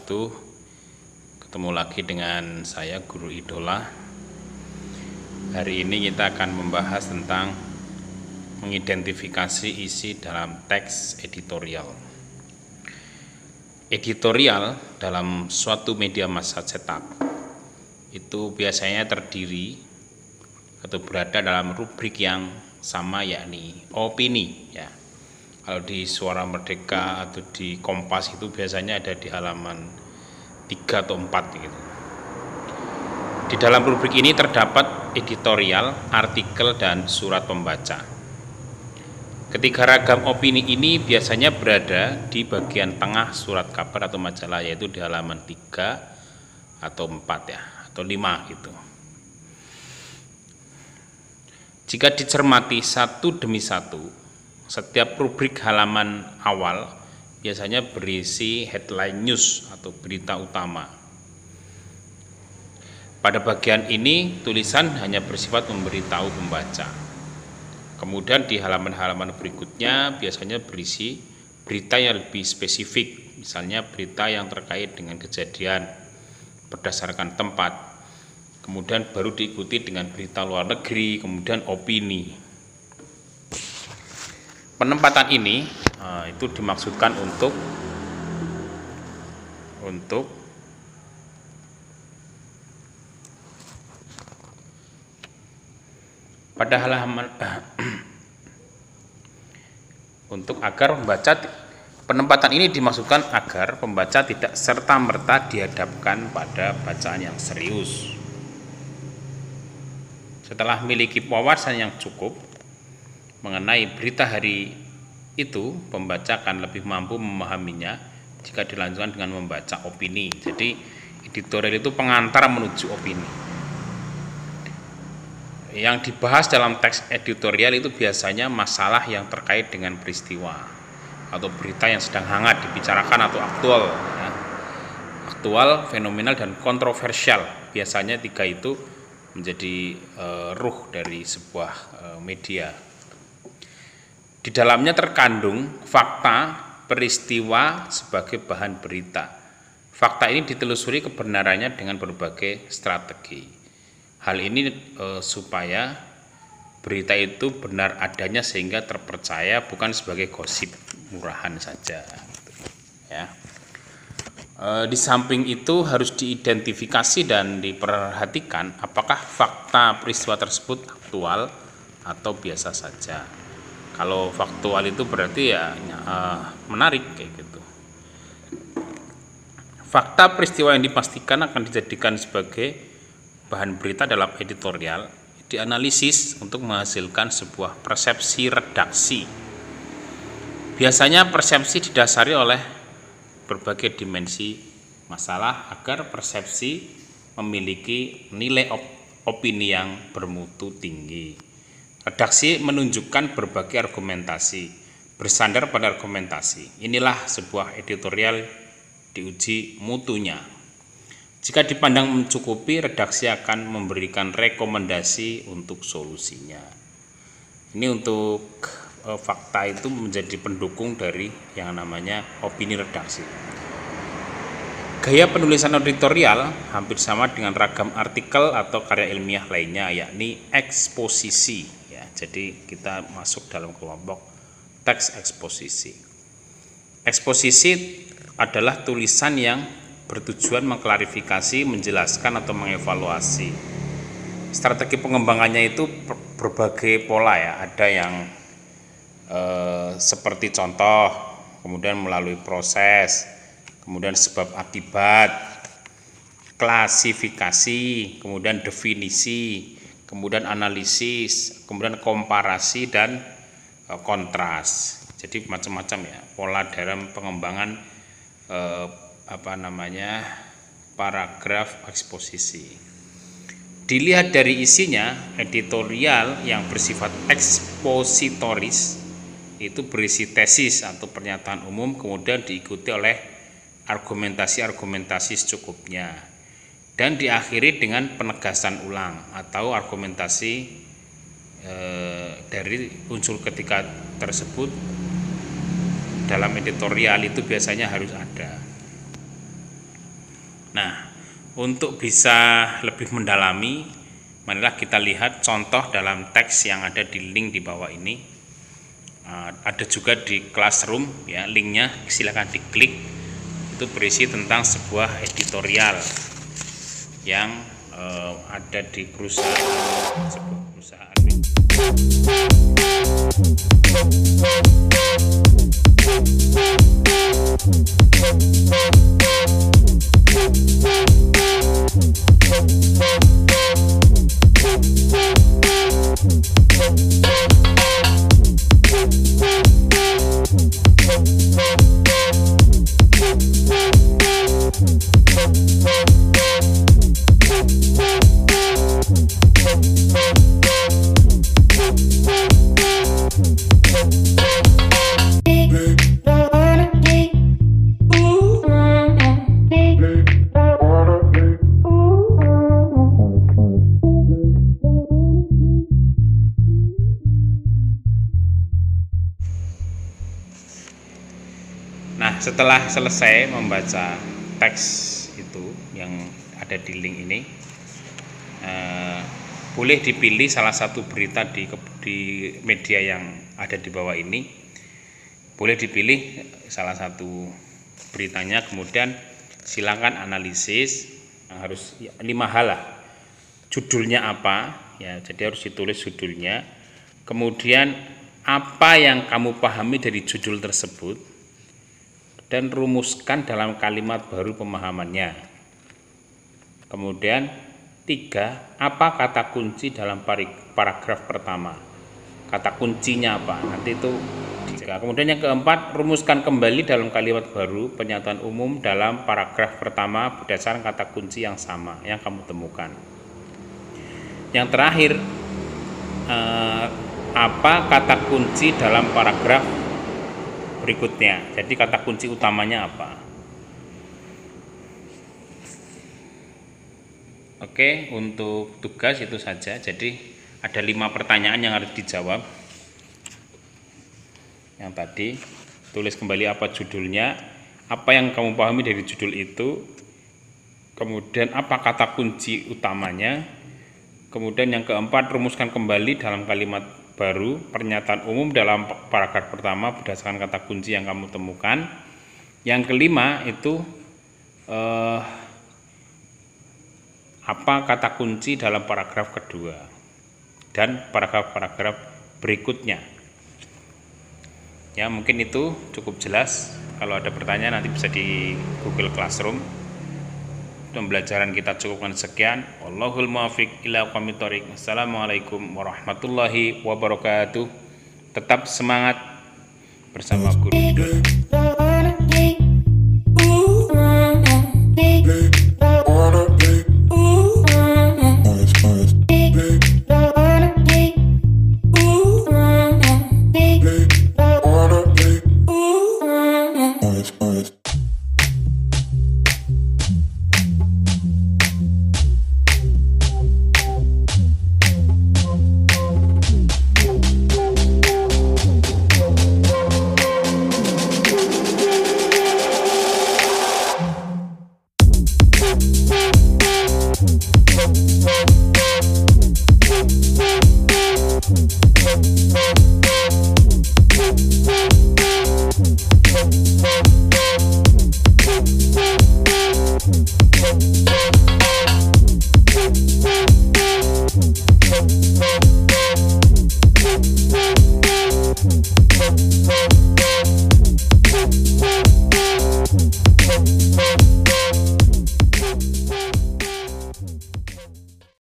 wabarakatuh. Ketemu lagi dengan saya Guru Idola. Hari ini kita akan membahas tentang mengidentifikasi isi dalam teks editorial. Editorial dalam suatu media massa cetak itu biasanya terdiri atau berada dalam rubrik yang sama, yakni opini ya. Kalau di Suara Merdeka atau di Kompas itu biasanya ada di halaman 3 atau 4 gitu. Di dalam rubrik ini terdapat editorial, artikel, dan surat pembaca. Ketiga ragam opini ini biasanya berada di bagian tengah surat kabar atau majalah, yaitu di halaman 3 atau 4 ya, atau 5 gitu. Jika dicermati satu demi satu, setiap rubrik halaman awal biasanya berisi headline news atau berita utama. Pada bagian ini tulisan hanya bersifat memberitahu pembaca. Kemudian di halaman-halaman berikutnya biasanya berisi berita yang lebih spesifik, misalnya berita yang terkait dengan kejadian berdasarkan tempat. Kemudian baru diikuti dengan berita luar negeri, kemudian opini. Penempatan ini itu dimaksudkan untuk pada halaman untuk agar pembaca, penempatan ini dimaksudkan agar pembaca tidak serta-merta dihadapkan pada bacaan yang serius. Setelah memiliki wawasan yang cukup mengenai berita hari itu, pembaca akan lebih mampu memahaminya jika dilanjutkan dengan membaca opini. Jadi editorial itu pengantar menuju opini. Yang dibahas dalam teks editorial itu biasanya masalah yang terkait dengan peristiwa atau berita yang sedang hangat dibicarakan atau aktual ya. Aktual, fenomenal, dan kontroversial. Biasanya tiga itu menjadi ruh dari sebuah media. Di dalamnya terkandung fakta peristiwa sebagai bahan berita. Fakta ini ditelusuri kebenarannya dengan berbagai strategi. Hal ini supaya berita itu benar adanya sehingga terpercaya, bukan sebagai gosip murahan saja. Ya. Di samping itu harus diidentifikasi dan diperhatikan apakah fakta peristiwa tersebut aktual atau biasa saja. Kalau faktual itu berarti ya menarik kayak gitu. Fakta peristiwa yang dipastikan akan dijadikan sebagai bahan berita dalam editorial, dianalisis untuk menghasilkan sebuah persepsi redaksi. Biasanya persepsi didasari oleh berbagai dimensi masalah agar persepsi memiliki nilai opini yang bermutu tinggi. Redaksi menunjukkan berbagai argumentasi, bersandar pada argumentasi. Inilah sebuah editorial diuji mutunya. Jika dipandang mencukupi, redaksi akan memberikan rekomendasi untuk solusinya. Ini untuk fakta itu menjadi pendukung dari yang namanya opini redaksi. Gaya penulisan editorial hampir sama dengan ragam artikel atau karya ilmiah lainnya, yakni eksposisi. Jadi kita masuk dalam kelompok teks eksposisi. Eksposisi adalah tulisan yang bertujuan mengklarifikasi, menjelaskan, atau mengevaluasi. Strategi pengembangannya itu berbagai pola ya. Ada yang seperti contoh, kemudian melalui proses, kemudian sebab akibat, klasifikasi, kemudian definisi, kemudian analisis, kemudian komparasi, dan kontras. Jadi macam-macam ya pola dalam pengembangan paragraf eksposisi. Dilihat dari isinya, editorial yang bersifat ekspositoris itu berisi tesis atau pernyataan umum, kemudian diikuti oleh argumentasi-argumentasi secukupnya, dan diakhiri dengan penegasan ulang atau argumentasi dari unsur ketiga tersebut dalam editorial itu biasanya harus ada. Nah, untuk bisa lebih mendalami, marilah kita lihat contoh dalam teks yang ada di link di bawah ini. Ada juga di Classroom ya, linknya silakan diklik. Itu berisi tentang sebuah editorial yang ada di sebuah perusahaan. Nah, setelah selesai membaca teks itu yang ada di link ini, boleh dipilih salah satu berita di media yang ada di bawah ini. Boleh dipilih salah satu beritanya, kemudian silakan analisis. Harus 5 hal lah. Judulnya apa? Ya, jadi harus ditulis judulnya. Kemudian apa yang kamu pahami dari judul tersebut, dan rumuskan dalam kalimat baru pemahamannya. Kemudian 3, apa kata kunci dalam paragraf pertama? Kata kuncinya apa? Nanti itu. Kemudian yang keempat, rumuskan kembali dalam kalimat baru pernyataan umum dalam paragraf pertama berdasarkan kata kunci yang sama yang kamu temukan. Yang terakhir, apa kata kunci dalam paragraf berikutnya? Jadi kata kunci utamanya apa? Oke, untuk tugas itu saja. Jadi ada 5 pertanyaan yang harus dijawab. Yang tadi, tulis kembali apa judulnya, apa yang kamu pahami dari judul itu, kemudian apa kata kunci utamanya, kemudian yang keempat, rumuskan kembali dalam kalimat baru pernyataan umum dalam paragraf pertama berdasarkan kata kunci yang kamu temukan. Yang kelima itu apa kata kunci dalam paragraf kedua dan paragraf-paragraf berikutnya. Ya, mungkin itu cukup jelas. Kalau ada pertanyaan nanti bisa di Google Classroom. Pembelajaran kita cukupkan sekian. Wallahul muwaffiq ila aqwamit thoriq. Assalamualaikum warahmatullahi wabarakatuh. Tetap semangat bersama guru.